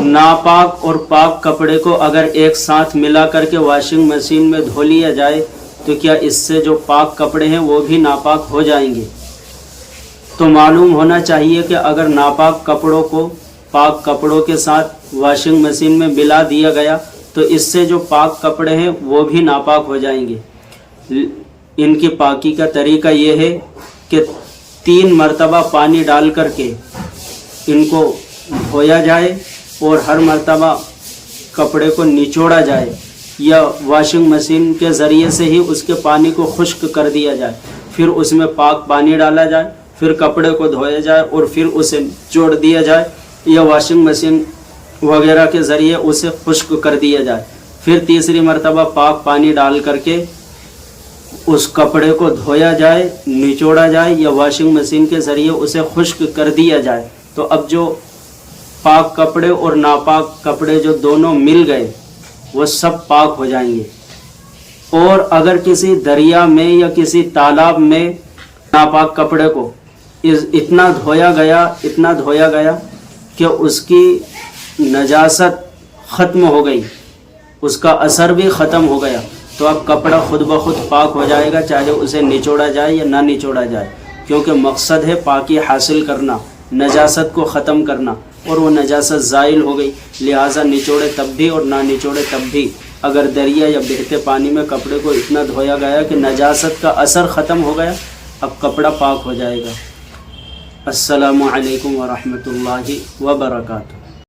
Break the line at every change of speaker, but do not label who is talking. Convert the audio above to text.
ناپاک اور پاک کپڑے کو اگر ایک ساتھ ملا کر کے واشنگ مشین میں دھو لیا جائے تو کیا اس سے جو پاک کپڑے ہیں وہ بھی ناپاک ہو جائیں گے؟ تو معلوم ہونا چاہیے کہ اگر ناپاک کپڑوں کو پاک کپڑوں کے ساتھ واشنگ مشین میں ملا دیا گیا تو اس سے جو پاک کپڑے ہیں وہ بھی ناپاک ہو جائیں گے۔ ان کی پاکی کا طریقہ یہ ہے کہ 3 مرتبہ پانی ڈال کر کے ان کو دھویا جائے اور ہر مرتبہ کپڑے کو نچوڑا جائے یا واشنگ مشین کے ذریعے سے ہی اس کے پانی کو خشک کر دیا جائے، پھر اس میں پاک پانی ڈالا جائے، پھر کپڑے کو دھویا جائے اور پھر اسے نچوڑ دیا جائے یا واشنگ مشین وغیرہ کے ذریعے اسے خشک کر دیا جائے، پھر تیسری مرتبہ پاک پانی ڈال کر کے اس کپڑے کو دھویا جائے، نچوڑا جائے یا واشنگ مشین کے ذریعے اسے خشک کر دیا جائے۔ تو اب جو پاک کپڑے اور ناپاک کپڑے جو دونوں مل گئے وہ سب پاک ہو جائیں گے۔ اور اگر کسی دریا میں یا کسی تالاب میں ناپاک کپڑے کو اتنا دھویا گیا کہ اس کی نجاست ختم ہو گئی، اس کا اثر بھی ختم ہو گیا، تو اب کپڑا خود بخود پاک ہو جائے گا، چاہے اسے نچوڑا جائے یا نہ نچوڑا جائے، کیونکہ مقصد ہے پاکی حاصل کرنا، نجاست کو ختم کرنا، اور وہ نجاست زائل ہو گئی، لہٰذا نچوڑے تب بھی اور نہ نچوڑے تب بھی اگر دریا یا بہتے پانی میں کپڑے کو اتنا دھویا گیا کہ نجاست کا اثر ختم ہو گیا، اب کپڑا پاک ہو جائے گا۔ السلام علیکم ورحمۃ اللہ وبرکاتہ۔